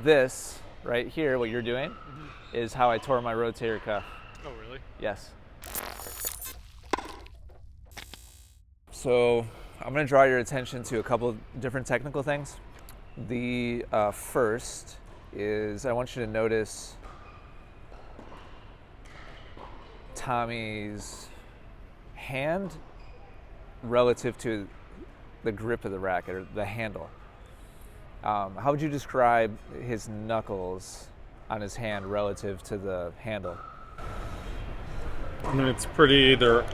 this right here, what you're doing, is how I tore my rotator cuff. Oh, really? Yes. So I'm going to draw your attention to a couple of different technical things. The first is I want you to notice Tommy's hand relative to the grip of the racket, or the handle. How would you describe his knuckles on his hand relative to the handle? I mean, it's pretty, they're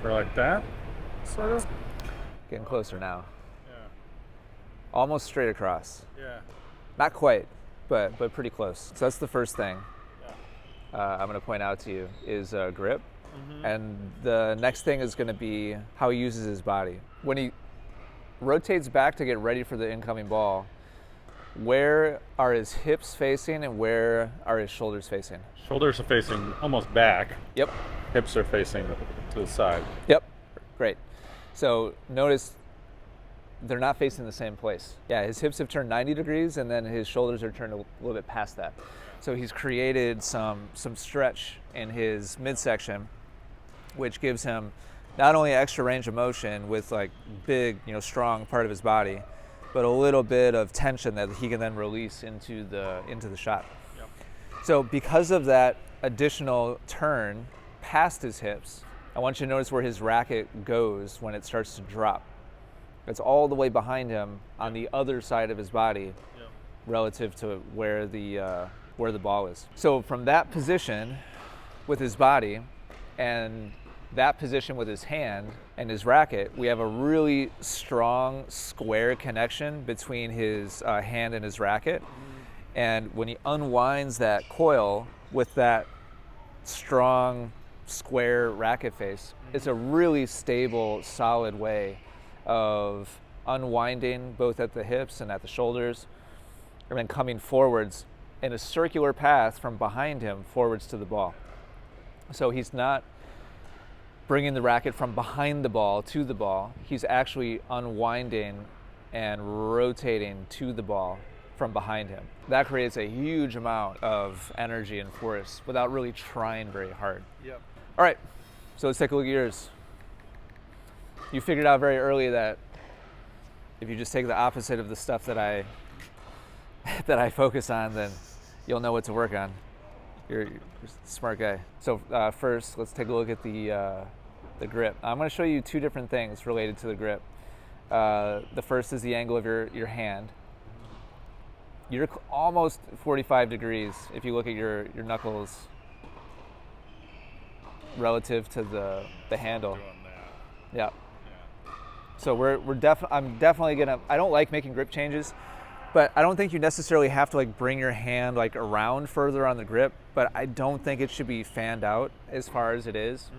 like that, sort of. Getting closer now. Yeah. Almost straight across. Yeah. Not quite, but pretty close. So that's the first thing Yeah. I'm going to point out to you is grip. And the next thing is going to be how he uses his body. When he rotates back to get ready for the incoming ball, where are his hips facing and where are his shoulders facing? Shoulders are facing almost back. Yep. Hips are facing to the side. Yep. Great. So notice they're not facing the same place. Yeah, his hips have turned 90 degrees and then his shoulders are turned a little bit past that. So he's created some stretch in his midsection, which gives him not only extra range of motion with like big, strong part of his body, but a little bit of tension that he can then release into the shot. Yep. So because of that additional turn past his hips, I want you to notice where his racket goes when it starts to drop. It's all the way behind him on the other side of his body, relative to where the ball is. So from that position with his body and that position with his hand and his racket, we have a really strong square connection between his hand and his racket. And when he unwinds that coil with that strong square racket face, it's a really stable, solid way of unwinding both at the hips and at the shoulders, and then coming forwards in a circular path from behind him forwards to the ball. So he's not bringing the racket from behind the ball to the ball. He's actually unwinding and rotating to the ball from behind him. That creates a huge amount of energy and force without really trying very hard. Yep. All right, so let's take a look at yours. You figured out very early that if you just take the opposite of the stuff that I focus on, then you'll know what to work on. You're a smart guy. So first, let's take a look at the grip. I'm going to show you two different things related to the grip. The first is the angle of your hand. You're almost 45 degrees if you look at your knuckles relative to the handle. Yeah. So I'm definitely gonna. I don't like making grip changes, but I don't think you necessarily have to bring your hand around further on the grip. But I don't think it should be fanned out as far as it is,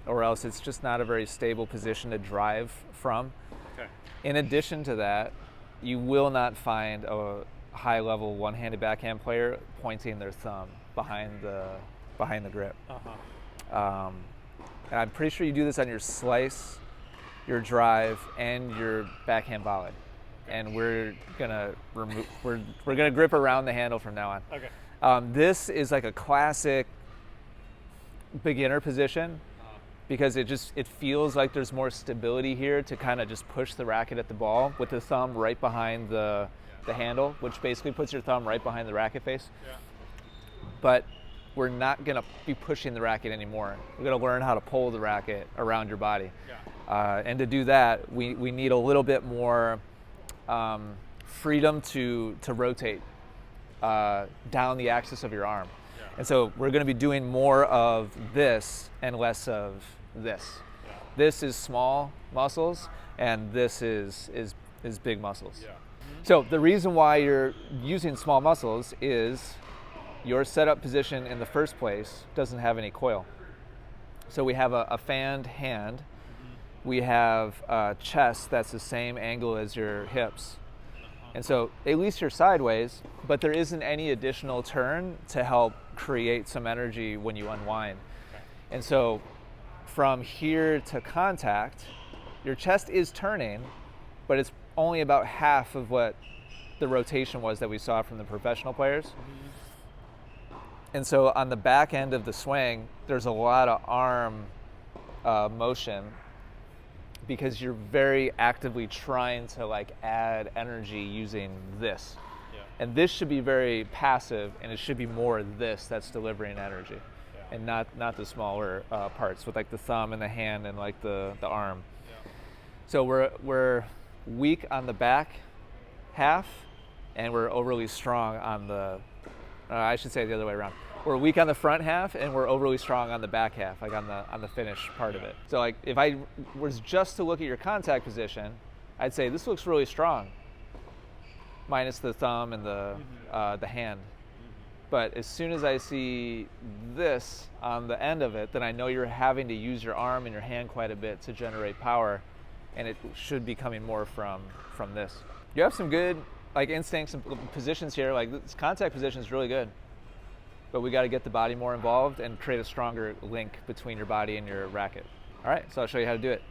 or else it's just not a very stable position to drive from. Okay. In addition to that, you will not find a high-level one-handed backhand player pointing their thumb behind the grip. And I'm pretty sure you do this on your slice, your drive, and your backhand volley. And we're gonna grip around the handle from now on. Okay. This is like a classic beginner position because it feels like there's more stability here to kind of just push the racket at the ball with the thumb right behind the handle, which basically puts your thumb right behind the racket face. Yeah. But we're not going to be pushing the racket anymore. We're going to learn how to pull the racket around your body. Yeah. And to do that, we need a little bit more freedom to rotate down the axis of your arm. Yeah. And so we're going to be doing more of this and less of this. Yeah. This is small muscles, and this is big muscles. Yeah. So the reason why you're using small muscles is your setup position in the first place doesn't have any coil. So we have a fanned hand. We have a chest that's the same angle as your hips. And so at least you're sideways, but there isn't any additional turn to help create some energy when you unwind. And so from here to contact, your chest is turning, but it's only about half of what the rotation was that we saw from the professional players. And so on the back end of the swing, there's a lot of arm motion because you're very actively trying to like add energy using this. And this should be very passive, and it should be more this that's delivering energy, and not the smaller parts with like the thumb and the hand and like the arm. So we're weak on the back half, and we're overly strong on the, I should say the other way around. We're weak on the front half, and we're overly strong on the back half, like on the finish part of it. So like if I was just to look at your contact position, I'd say this looks really strong, minus the thumb and the hand. But as soon as I see this on the end of it, then I know you're having to use your arm and your hand quite a bit to generate power, and it should be coming more from this. You have some good like instincts and positions here. Like this contact position is really good, but we got to get the body more involved and create a stronger link between your body and your racket. All right, so I'll show you how to do it.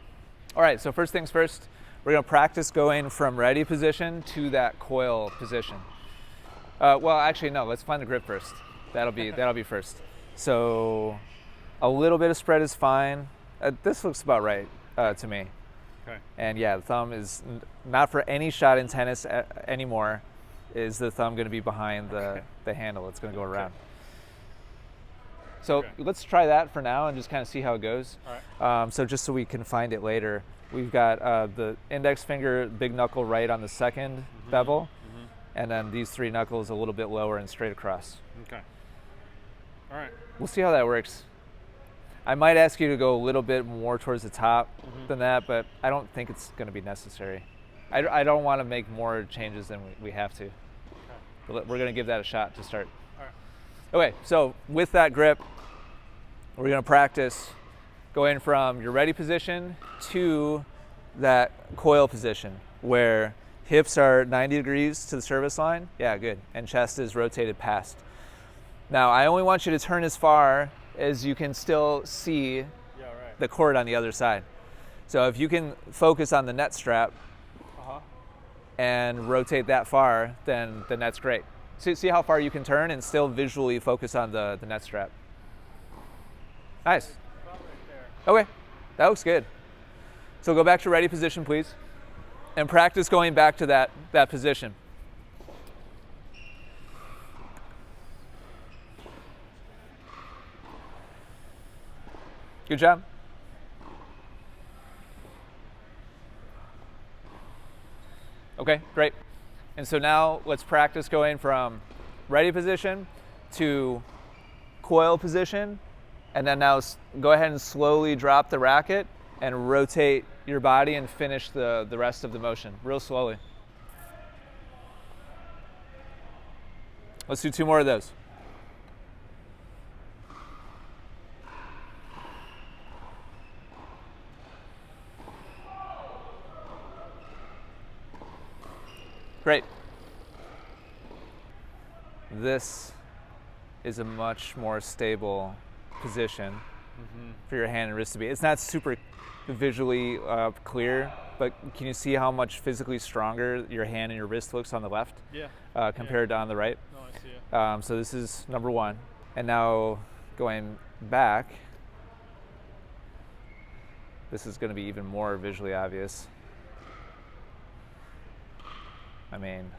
All right, so first things first, we're gonna practice going from ready position to that coil position. Well, actually, no, let's find the grip first. That'll be first. So a little bit of spread is fine. This looks about right to me. Okay. And yeah, the thumb is not for any shot in tennis anymore. Is the thumb going to be behind the handle? It's going to go around. So let's try that for now and just kind of see how it goes. All right. So just so we can find it later, we've got the index finger, big knuckle right on the second bevel, and then these three knuckles a little bit lower and straight across. Okay. All right. We'll see how that works. I might ask you to go a little bit more towards the top than that, but I don't think it's going to be necessary. I don't want to make more changes than we have to. But we're going to give that a shot to start. All right. Okay, so with that grip, we're going to practice going from your ready position to that coil position where hips are 90 degrees to the service line. Yeah, good. And chest is rotated past. Now, I only want you to turn as far as you can still see the court on the other side. So if you can focus on the net strap and rotate that far, then that's great. See how far you can turn and still visually focus on the net strap. Nice. Okay, that looks good. So go back to ready position, please, and practice going back to that position. Good job. Okay, great. And so now let's practice going from ready position to coil position, and then now go ahead and slowly drop the racket and rotate your body and finish the rest of the motion real slowly. Let's do 2 more of those. Great. This is a much more stable position for your hand and wrist to be. It's not super visually clear, but can you see how much physically stronger your hand and your wrist looks on the left compared to on the right? No, I see it. So this is number 1. And now going back, this is going to be even more visually obvious. I mean,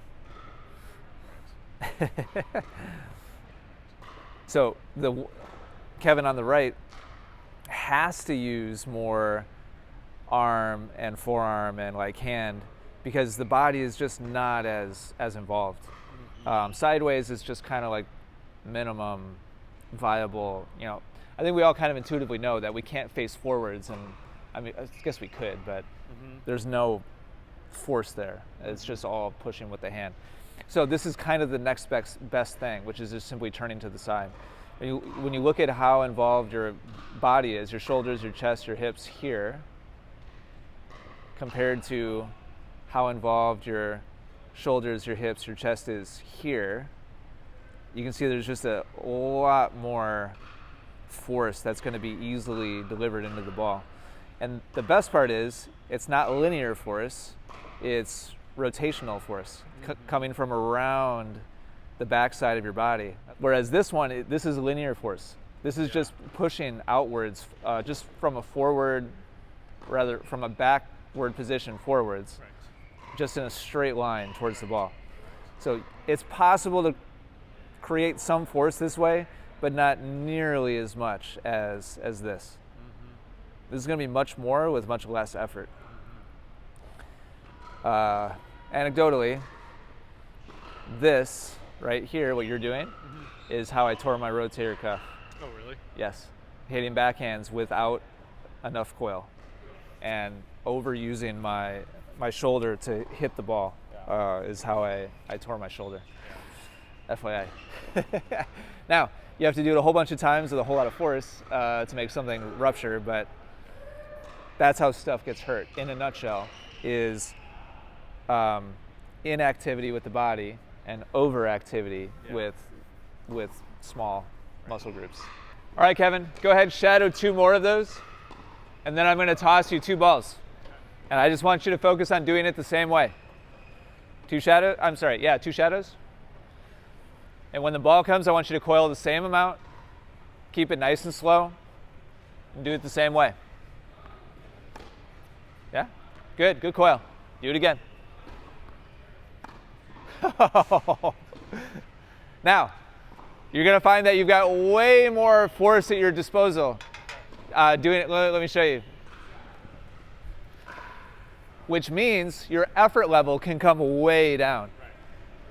so Kevin on the right has to use more arm and forearm and like hand because the body is just not as involved. Sideways is just kind of like minimum viable. You know, I think we all kind of intuitively know that we can't face forwards, and I mean, I guess we could, but there's no force there. It's just all pushing with the hand. So this is kind of the next best thing, which is just simply turning to the side. When you look at how involved your body is, your shoulders, your chest, your hips here, compared to how involved your shoulders, your hips, your chest is here, you can see there's just a lot more force that's going to be easily delivered into the ball. And the best part is it's not linear force, it's rotational force coming from around the backside of your body. Whereas this one, this is linear force. This is just pushing outwards, just from a forward, rather from a backward position forwards, just in a straight line towards the ball. So it's possible to create some force this way, but not nearly as much as this. This is going to be much more with much less effort. Anecdotally, this right here, what you're doing, is how I tore my rotator cuff. Oh, really? Yes. Hitting backhands without enough coil and overusing my shoulder to hit the ball is how I tore my shoulder. FYI. Now, you have to do it a whole bunch of times with a whole lot of force to make something rupture, but that's how stuff gets hurt. In a nutshell, is inactivity with the body and overactivity with small muscle groups. All right, Kevin, go ahead and shadow 2 more of those, and then I'm going to toss you 2 balls. And I just want you to focus on doing it the same way. 2 shadows. And when the ball comes, I want you to coil the same amount, keep it nice and slow, and do it the same way. Yeah? Good coil. Do it again. Now, you're going to find that you've got way more force at your disposal doing it. Let me show you. Which means your effort level can come way down,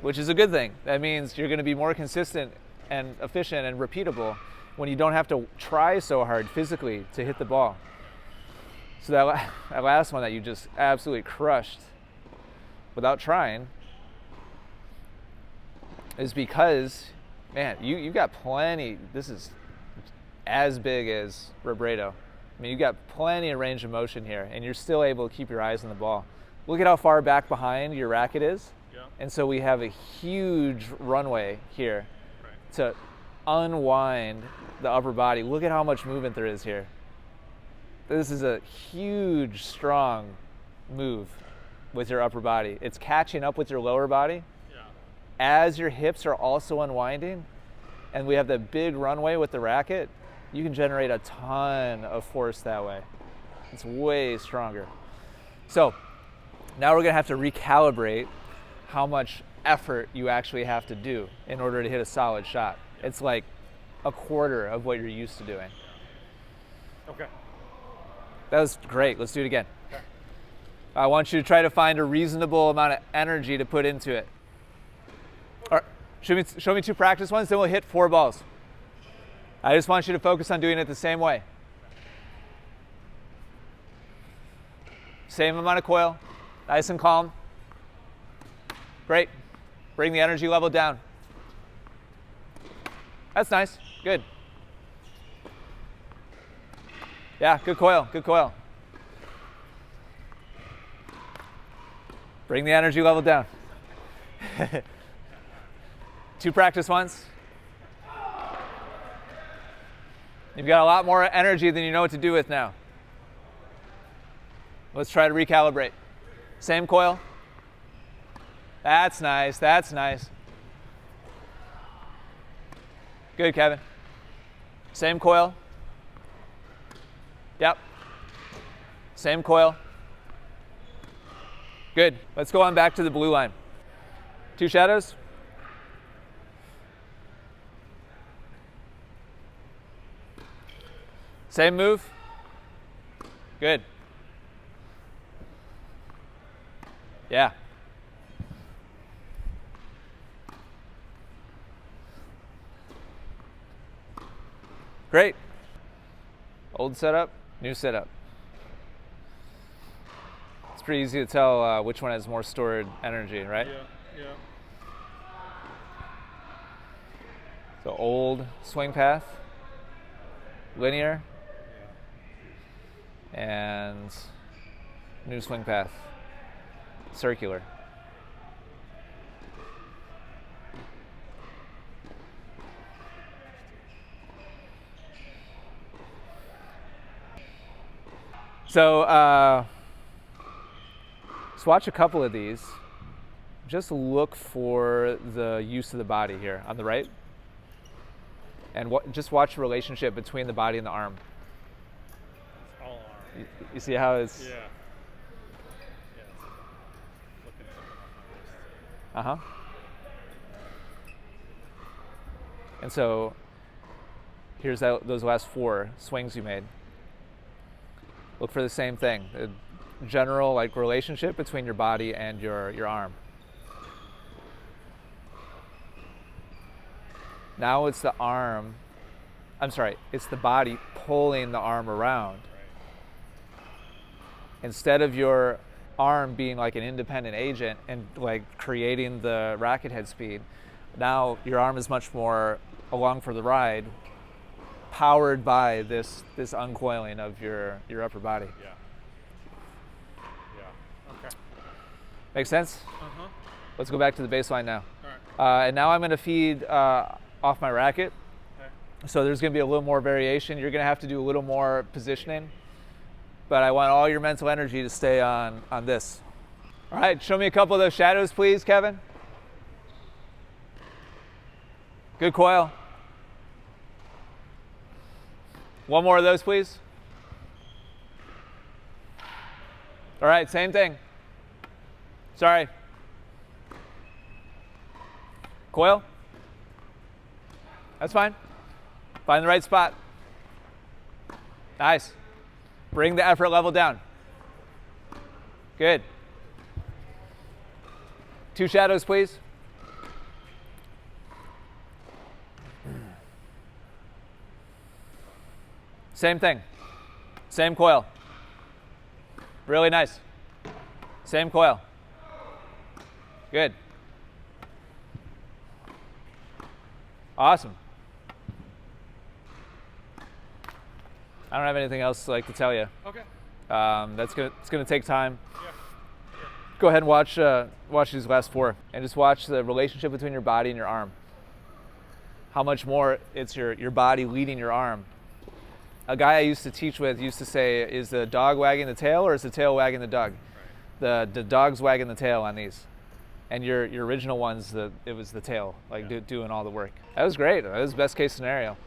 which is a good thing. That means you're going to be more consistent and efficient and repeatable when you don't have to try so hard physically to hit the ball. So that last one that you just absolutely crushed without trying is because, man, you got plenty. This is as big as Robredo. I mean, you got plenty of range of motion here, and you're still able to keep your eyes on the ball. Look at how far back behind your racket is. Yeah. And so we have a huge runway here to unwind the upper body. Look at how much movement there is here. This is a huge, strong move with your upper body. It's catching up with your lower body as your hips are also unwinding, and we have that big runway with the racket. You can generate a ton of force that way. It's way stronger. So now we're gonna have to recalibrate how much effort you actually have to do in order to hit a solid shot. It's like a quarter of what you're used to doing. Okay. That was great. Let's do it again. Okay. I want you to try to find a reasonable amount of energy to put into it. All right. Show me 2 practice ones, then we'll hit 4 balls. I just want you to focus on doing it the same way. Same amount of coil, nice and calm. Great. Bring the energy level down. That's nice. Good. Yeah, good coil, good coil. Bring the energy level down. 2 practice ones. You've got a lot more energy than you know what to do with now. Let's try to recalibrate. Same coil. That's nice, that's nice. Good, Kevin. Same coil. Yep. Same coil. Good. Let's go on back to the blue line. 2 shadows. Same move. Good. Yeah. Great. Old setup, new setup. It's pretty easy to tell which one has more stored energy, right? Yeah. So old swing path, linear, and new swing path, circular. So let's watch a couple of these just look for the use of the body here on the right. And just watch the relationship between the body and the arm. It's all arm. You see how it's... Yeah. Yeah. Looking something off my wrist. And so here's those last 4 swings you made. Look for the same thing, the general like relationship between your body and your arm. Now it's the arm, it's the body pulling the arm around. Instead of your arm being like an independent agent and like creating the racket head speed, now your arm is much more along for the ride, powered by this uncoiling of your upper body. Yeah. Yeah. Okay. Make sense? Uh-huh. Let's go back to the baseline now. All right. And now I'm going to feed off my racket. Okay. So there's going to be a little more variation. You're going to have to do a little more positioning. But I want all your mental energy to stay on this. All right, show me a couple of those shadows, please, Kevin. Good coil. One more of those, please. All right, same thing. Sorry. Coil. That's fine. Find the right spot. Nice. Bring the effort level down. Good. 2 shadows, please. Same thing. Same coil. Really nice. Same coil. Good. Awesome. I don't have anything else like to tell you. Okay. It's gonna take time. Yeah. Go ahead and watch these last 4, and just watch the relationship between your body and your arm. How much more it's your body leading your arm. A guy I used to teach with used to say, "Is the dog wagging the tail, or is the tail wagging the dog?" Right. The dog's wagging the tail on these, and your original ones, it was the tail, like doing all the work. That was great. That was best case scenario.